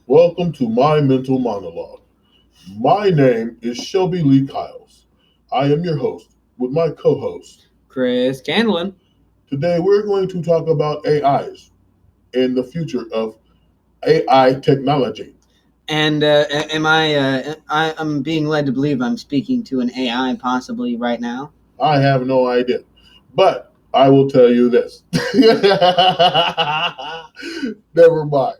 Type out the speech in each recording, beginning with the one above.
Welcome to my mental monologue. My name is Shelby Lee Kyles. I am your host with my co host. Chris Candlin. Today we're going to talk about AIs and the future of AI technology. And I'm being led to believe I'm speaking to an AI possibly right now. I have no idea, but I will tell you this. Never mind.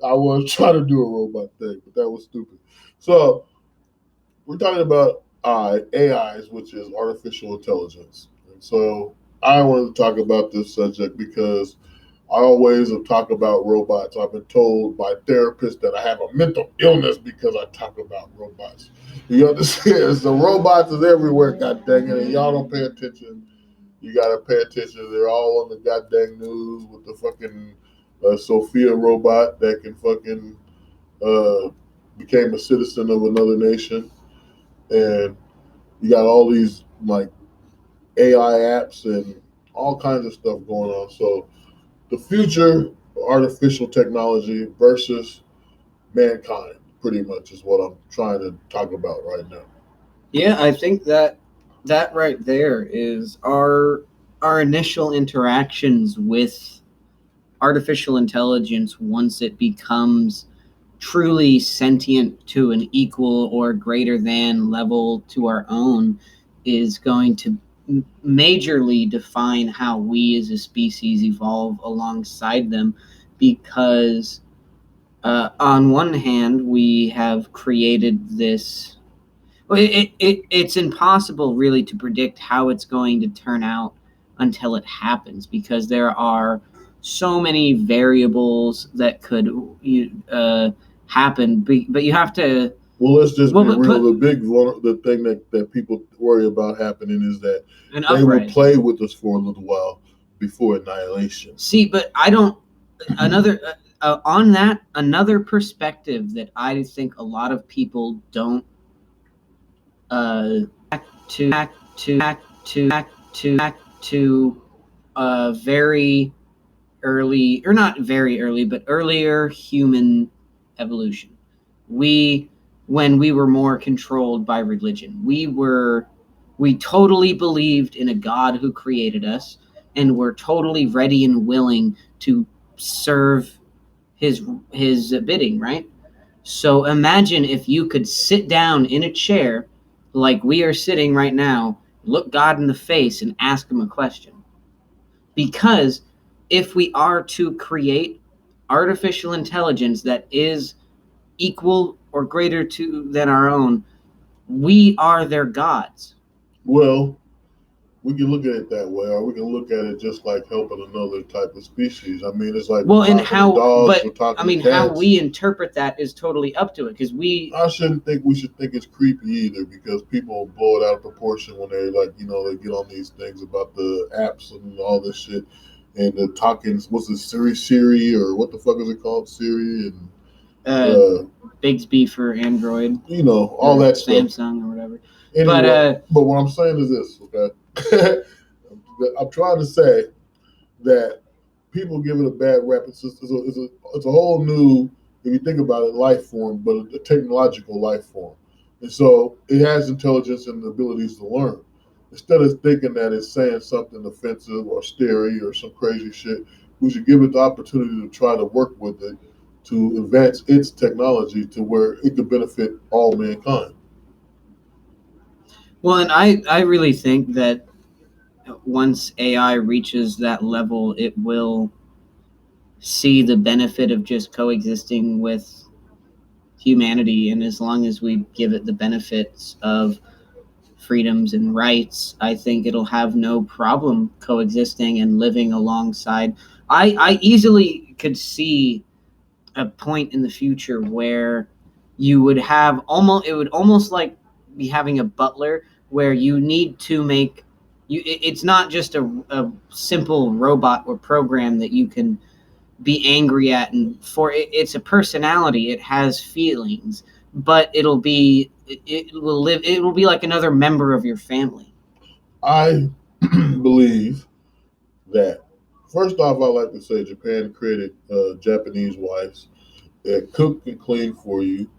I was trying to do a robot thing, but that was stupid. So, we're talking about AIs, which is artificial intelligence. And so I wanted to talk about this subject because I always talk about robots. I've been told by therapists that I have a mental illness because I talk about robots. You understand? So robots is everywhere, god dang it, and y'all don't pay attention. You gotta pay attention. They're all on the goddamn news with the fucking Sophia robot that can fucking uh, became a citizen of another nation, and you got all these like AI apps and all kinds of stuff going on. So the future of artificial technology versus mankind, pretty much, is what I'm trying to talk about right now. Yeah, I think that right there is our initial interactions with artificial intelligence once it becomes truly sentient to an equal or greater than level to our own is going to majorly define how we as a species evolve alongside them, because on one hand we have created this. Well, it's impossible really to predict how it's going to turn out until it happens, because there are so many variables that could happen. But you have to. Well, let's just Well, be real. but The thing that people worry about happening is that an they will uprising. play with us for a little while before annihilation. See, but I don't. Another on that another perspective that I think a lot of people don't to very early, or not very early, but earlier human evolution. We, when we were more controlled by religion, we totally believed in a God who created us, and were totally ready and willing to serve his bidding, right? So imagine if you could sit down in a chair like we are sitting right now, look God in the face and ask him a question. Because if we are to create artificial intelligence that is equal or greater to than our own, we are their gods. Well, we can look at it that way, or we can look at it just like helping another type of species. I mean, it's like Well, we're and talking to how, dogs, we're but I talking to mean, how cats. we interpret that is totally up to it, because I shouldn't think we should think it's creepy either, because people blow it out of proportion when they like, they get on these things about the apps and all this shit, and the talking. What's it, Siri, or what the fuck is it called, Siri, and uh, Bigsby for Android, all that stuff. Samsung or whatever. Anyway, but what I'm saying is this, okay? I'm trying to say that people give it a bad rep. It's a whole new, if you think about it, life form, but a technological life form. And so it has intelligence and the abilities to learn. Instead of thinking that it's saying something offensive or scary or some crazy shit, we should give it the opportunity to try to work with it to advance its technology to where it could benefit all mankind. Well, and I really think that once AI reaches that level, it will see the benefit of just coexisting with humanity. And as long as we give it the benefits of freedoms and rights, I think it'll have no problem coexisting and living alongside. I easily could see a point in the future where you would have almost, it would almost like be having a butler, where you need to make you it's not just a simple robot or program that you can be angry at, and it's a personality, it has feelings, but it will be like another member of your family. I believe that, first off, I like to say Japan created Japanese wives, that cook and clean for you,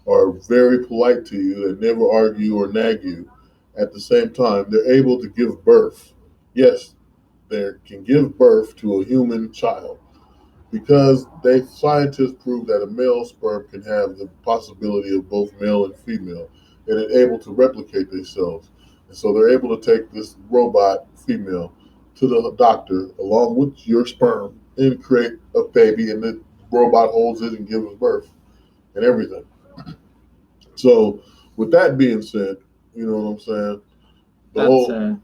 are very polite to you, that never argue or nag you. At the same time, they're able to give birth. Yes, they can give birth to a human child because scientists prove that a male sperm can have the possibility of both male and female, and it's able to replicate themselves. And so they're able to take this robot female to the doctor along with your sperm and create a baby, and the robot holds it and gives birth and everything. So, with that being said, you know what I'm saying? The That's whole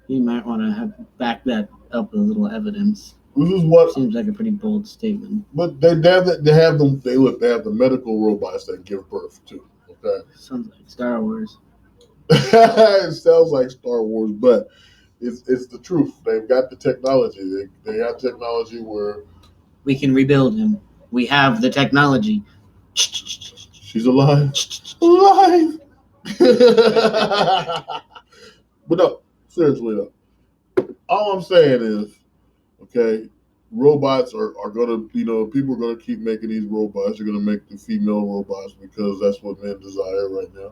you might want to have back that up with a little evidence. this is what, Seems like a pretty bold statement. but they have them. They have the medical robots that give birth too. Okay, Sounds like Star Wars. it sounds like Star Wars, but it's the truth. They've got the technology. They have technology where We can rebuild him. We have the technology. she's alive, alive. But no, seriously though, all I'm saying is, okay, robots are gonna, people are gonna keep making these robots. They're gonna make the female robots because that's what men desire right now.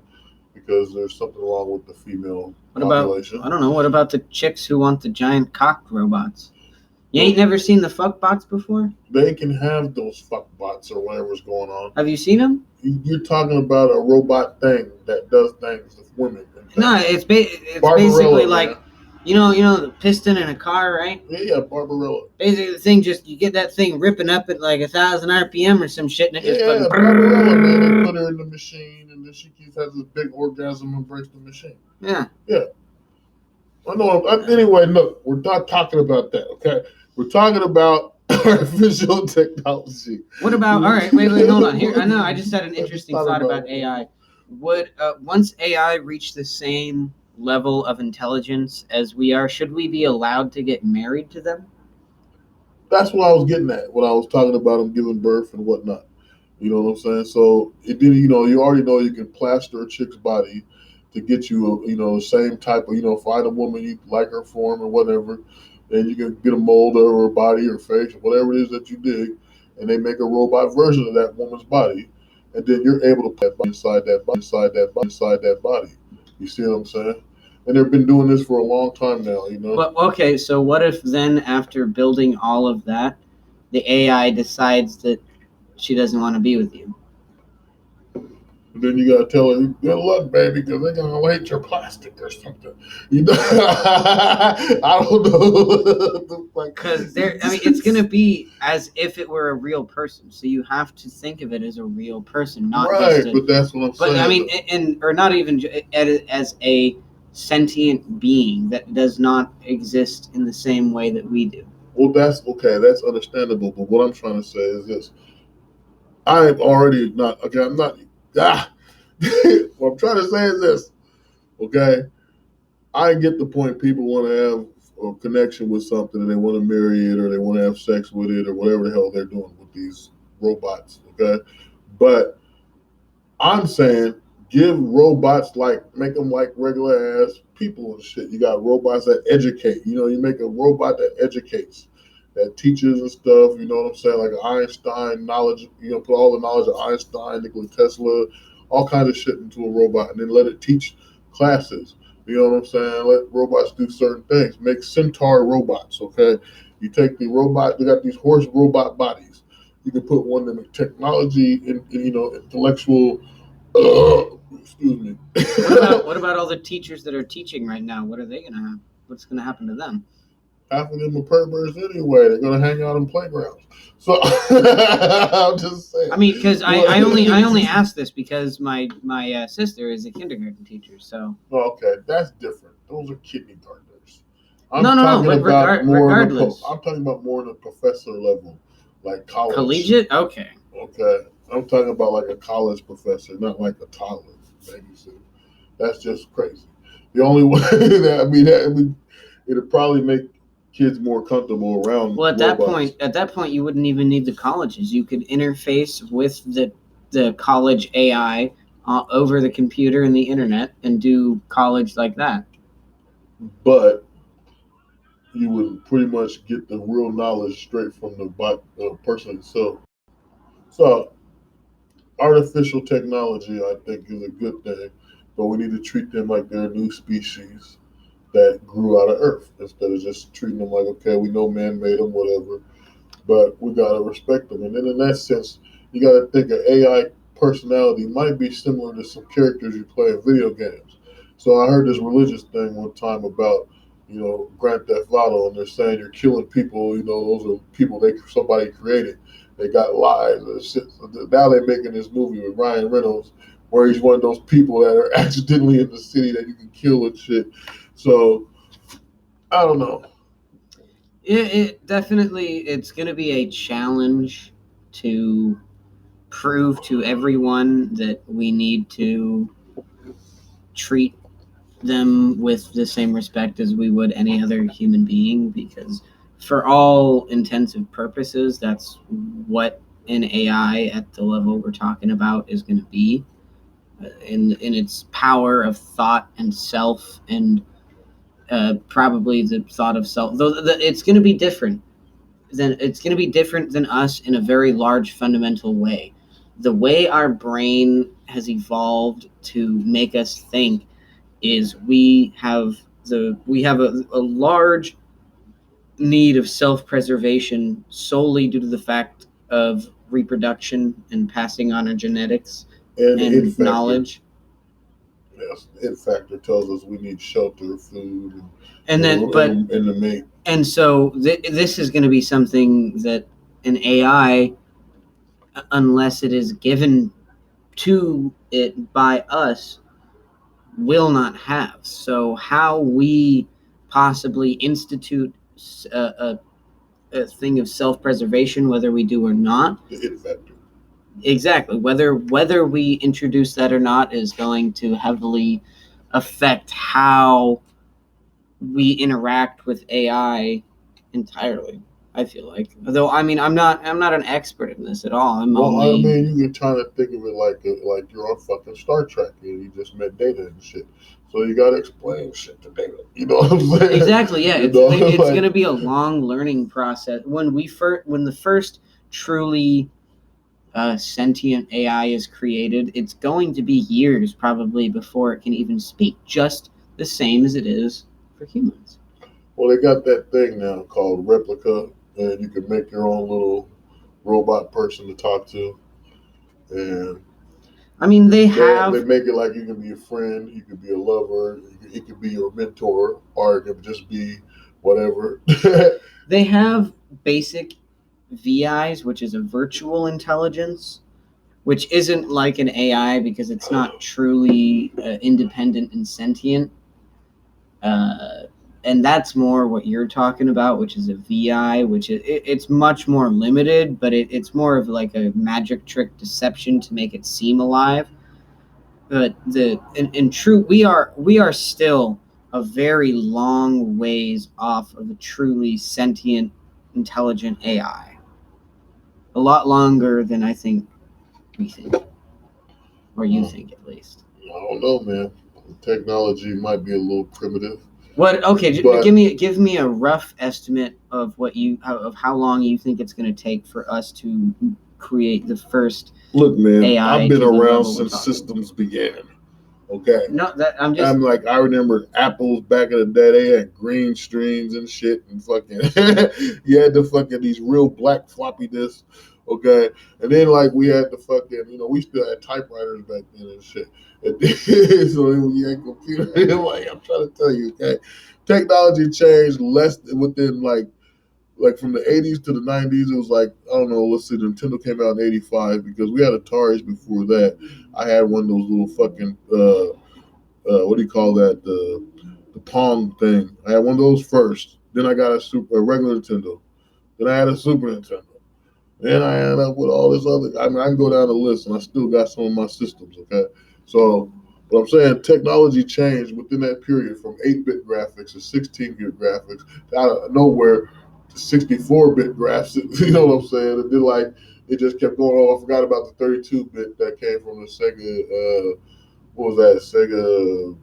Because there's something wrong with the female What about, population. I don't know, what about the chicks who want the giant cock robots? You ain't never seen the fuck bots before? They can have those fuck bots or whatever's going on. Have you seen them? You're talking about a robot thing that does things with women. No, it's Barbarella, basically man. like, you know the piston in a car, right? Yeah, Barbarella. Basically, the thing you get that thing ripping up at like 1,000 RPM or some shit, and it just Yeah, fucking. Barbarella, man. They put her in the machine, and then she keeps having this big orgasm and breaks the machine. Yeah. Yeah. I know. Anyway, look, we're not talking about that, okay? We're talking about artificial technology. What about? All right, wait, hold on. Here, I know. I just had an interesting thought about AI. Would once AI reach the same level of intelligence as we are, should we be allowed to get married to them? That's what I was getting at when I was talking about them giving birth and whatnot. You know what I'm saying? So it did. You already know you can plaster a chick's body to get you, the same type of, find a woman you like her form or whatever, and you can get a mold of her body or face or whatever it is that you dig, and they make a robot version of that woman's body, and then you're able to put that inside that body. You see what I'm saying? And they've been doing this for a long time now. But okay, so what if then after building all of that, the AI decides that she doesn't want to be with you? And then you gotta tell her, good luck, baby, because they're gonna hate your plastic or something. I don't know. Because it's gonna be as if it were a real person. So you have to think of it as a real person, not right. just But that's what I'm saying. But I mean, or not even as a sentient being that does not exist in the same way that we do. Well, that's okay. That's understandable. But what I'm trying to say is this: I'm already not okay. I'm not. What I'm trying to say is this. Okay, I get the point. People want to have a connection with something, and they want to marry it, or they want to have sex with it, or whatever the hell they're doing with these robots. Okay, but I'm saying give robots make them like regular ass people and shit. You got robots that educate. You make a robot that educates, that teaches and stuff. You know what I'm saying? Like Einstein knowledge. Put all the knowledge of Einstein, Nikola Tesla, all kinds of shit into a robot, and then let it teach classes. You know what I'm saying? Let robots do certain things. Make centaur robots. Okay, you take the robot. They got these horse robot bodies. You can put one in the technology and intellectual. Excuse me. What about all the teachers that are teaching right now? What are they gonna have? What's gonna happen to them? Half of them are perverts anyway. They're gonna hang out in playgrounds. So I'm just saying. I mean, because I only asked this because my sister is a kindergarten teacher. So okay, that's different. Those are kidney gardeners. No. But regardless, I'm talking about more on a professor level, like college. Collegiate. Okay. Okay, I'm talking about like a college professor, not like a toddler babysitter. That's just crazy. The only way that it'd probably make kids more comfortable around. Well, at that point, you wouldn't even need the colleges. You could interface with the college AI over the computer and the internet and do college like that. But you would pretty much get the real knowledge straight from the person itself. So artificial technology, I think, is a good thing, but we need to treat them like they're a new species that grew out of Earth instead of just treating them like, okay, we know man made them, whatever, but we gotta respect them. And then in that sense, you gotta think an AI personality might be similar to some characters you play in video games. So I heard this religious thing one time about, Grand Theft Auto, and they're saying you're killing people. Those are people somebody created. They got lives and shit. So now they're making this movie with Ryan Reynolds, where he's one of those people that are accidentally in the city that you can kill and shit. So I don't know. It definitely, it's going to be a challenge to prove to everyone that we need to treat them with the same respect as we would any other human being, because for all intensive purposes, that's what an AI at the level we're talking about is going to be, in its power of thought and self, and probably the thought of self, though it's going to be different. Then it's going to be different than us in a very large fundamental way. The way our brain has evolved to make us think is we have a large need of self-preservation solely due to the fact of reproduction and passing on our genetics And the it and factor, knowledge. yes, the it factor tells us we need shelter, food, And then but and the mate. and so this is going to be something that an AI, unless it is given to it by us, will not have. So how we possibly institute a thing of self-preservation, whether we do or not, The it factor. exactly, whether we introduce that or not, is going to heavily affect how we interact with AI entirely. I feel like, though, I mean, I'm not an expert in this at all. I'm Well, I only mean, you can try to think of it like you're on fucking Star Trek and you just met Data and shit. So you gotta explain shit to Data. You know what I'm saying? exactly, yeah. You It's know, it's like, going to be a long learning process when the first truly sentient AI is created. It's going to be years probably before it can even speak, just the same as it is for humans. well, they got that thing now called replica, and you can make your own little robot person to talk to, and I mean, they make it like you can be a friend, you can be a lover, it could be your mentor, or it could just be whatever. they have basic VIs, which is a virtual intelligence, which isn't like an AI because it's not truly independent and sentient. Uh, and that's more what you're talking about, which is a VI, which it's much more limited, but it's more of like a magic trick deception to make it seem alive. But in truth, we are still a very long ways off of a truly sentient, intelligent AI. A lot longer than I think we think, or you think at least. I don't know, man. Technology might be a little primitive. What? Okay, But give me a rough estimate of of how long you think it's going to take for us to create the first look, man, AI I've been to the around level we're since talking. systems began. Okay. No, that I'm just I'm like, I remember Apples back in the day, they had green screens and shit, and fucking, you had the fucking these real black floppy disks, okay? And then, like, we had the fucking, we still had typewriters back then and shit. And then, so when you had computer, like, I'm trying to tell you, okay? Technology changed less than within, like from the 80s to the 90s, it was like, I don't know, let's see, Nintendo came out in 85 because we had Ataris before that. I had one of those little fucking, what do you call that? The Pong thing. I had one of those first. Then I got a regular Nintendo. Then I had a Super Nintendo. Then I ended up with all this other. I mean, I can go down the list, and I still got some of my systems. Okay, so what I'm saying, technology changed within that period from 8-bit graphics to 16-bit graphics out of nowhere to 64-bit graphics. You know what I'm saying? And then like it just kept going on. I forgot about the 32-bit that came from the Sega. What was that? Sega.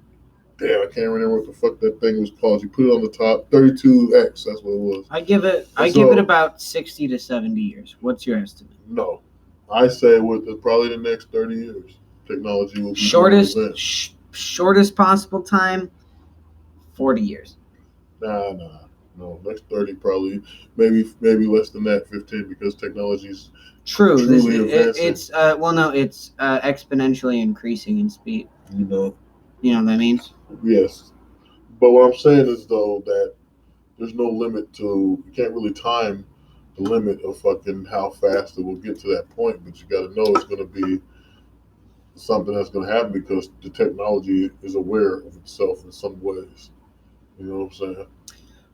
Damn, I can't remember what the fuck that thing was called. You put it on the top, 32X. That's what it was. I give it So about 60 to 70 years. What's your estimate? no, I say within probably the next 30 years, technology will be more Shortest advanced. shortest possible time, 40 years. Nah, no. Next 30 probably, maybe less than that, 15, because technology's True. truly advancing. It's well, no, it's exponentially increasing in speed. You know, You know what that means? yes. But what I'm saying is though that there's no limit to you can't really time the limit of fucking how fast it will get to that point, but you got to know it's going to be something that's going to happen because the technology is aware of itself in some ways. You know what I'm saying?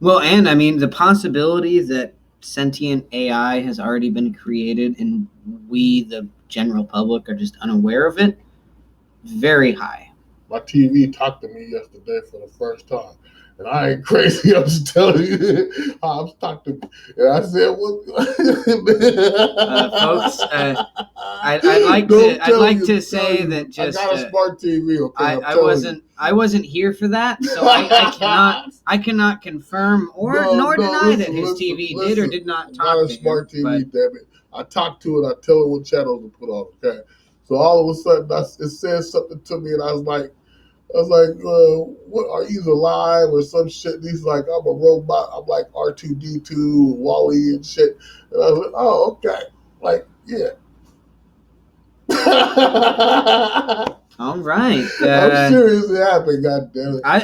Well, and I mean the possibility that sentient AI has already been created and we, the general public, are just unaware of it, very high. My TV talked to me yesterday for the first time. And I ain't crazy. I'm just telling you how I'm talking to me. And I said, "What, Folks? I'd like to say that just I got a smart TV. Okay, I wasn't here for that, so I cannot confirm nor deny that his TV did or did not talk I got a to smart him. TV. Damn it! I talk to it. I tell it what channels to put on. Okay, so all of a sudden, it says something to me, and I was like, what are you alive or some shit? And he's like, I'm a robot. I'm like R2D2, Wally and shit. And I was like, oh, okay. Like, yeah. All right. I'm serious. It happened. God damn it. I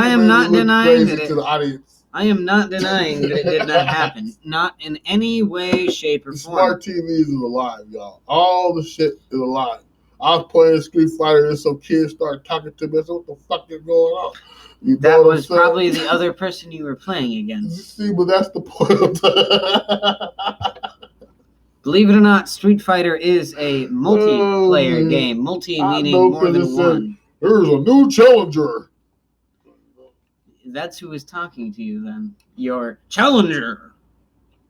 am not denying that to the audience. I am not denying that it did not happen. Not in any way, shape, or The form. smart TVs is alive, y'all. All the shit is alive. I was playing Street Fighter and some kids started talking to me. I said, what the fuck is going on? You know that was probably the other person you were playing against. See, but that's the point. Believe it or not, Street Fighter is a multiplayer game. Multi meaning more than one. There's a new challenger. That's who is talking to you then. Your challenger.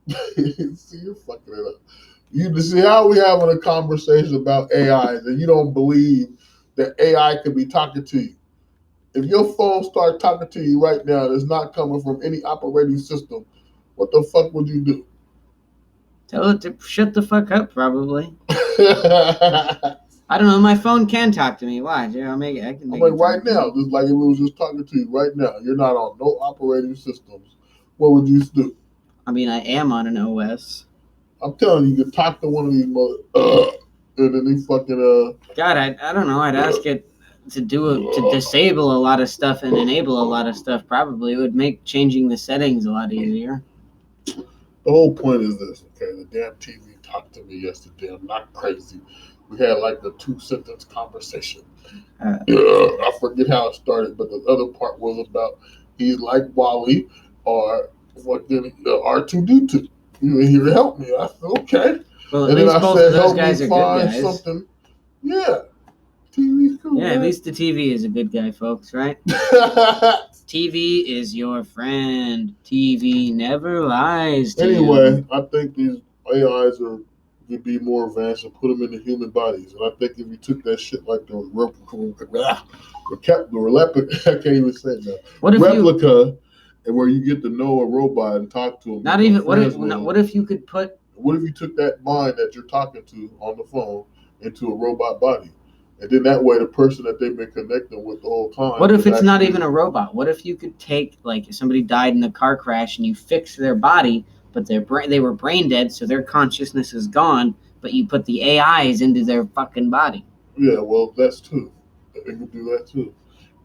See, you're fucking it up. You see how we having a conversation about AI and you don't believe that AI could be talking to you. If your phone start talking to you right now and it's not coming from any operating system, what the fuck would you do? Tell it to shut the fuck up, probably. I don't know. My phone can talk to me. Why? Yeah, I can make it. I'm like right now, just like if it was just talking to you right now. You're not on no operating systems. What would you do? I mean, I am on an OS. I'm telling you, you could talk to one of these and then he fucking God, I don't know. I'd ask it to disable a lot of stuff and enable a lot of stuff. Probably it would make changing the settings a lot easier. The whole point is this, okay? The damn TV talked to me yesterday. I'm not crazy. We had like a 2-sentence conversation. I forget how it started, but the other part was about he's like Wally or fucking R2D2. You here to help me? I said okay. Well, at least both of those guys are good guys. Something. Yeah, TV's cool. Yeah, man. At least the TV is a good guy, folks, right? TV is your friend. TV never lies to you. Anyway, I think these AIs could be more advanced and put them into human bodies. And I think if you took that shit like the replica, I can't even say it now. Replica, and where you get to know a robot and talk to them. Not even. What if you could put? What if you took that mind that you're talking to on the phone into a robot body? And then that way, the person that they've been connecting with the whole time. What if it's not even a robot? What if you could take, like, if somebody died in a car crash and you fix their body, but they were brain dead, so their consciousness is gone, but you put the AIs into their fucking body? Yeah, well, that's too. They can do that too.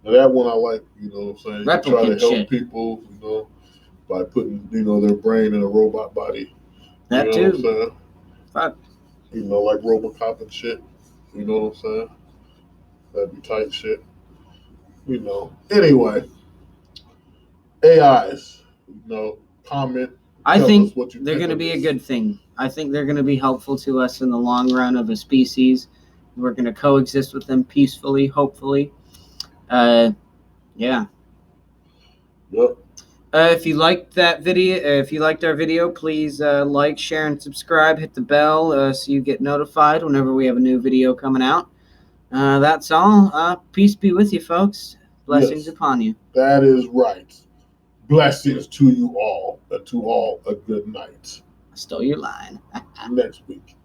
Now that one I like, you know what I'm saying? You try to help people, you know, by putting, you know, their brain in a robot body. That you know too. What I'm saying? Fuck. You know, like RoboCop and shit. You know what I'm saying? That'd be tight shit. You know. Anyway, AIs. You know, comment. I think they're going to be a good thing. I think they're going to be helpful to us in the long run of a species. We're going to coexist with them peacefully, hopefully. Yeah. Yep. If you liked that video, if you liked our video, please like, share, and subscribe. Hit the bell so you get notified whenever we have a new video coming out. That's all. Peace be with you, folks. Blessings upon you. That is right. Blessings to you all, and to all a good night. I stole your line. Next week.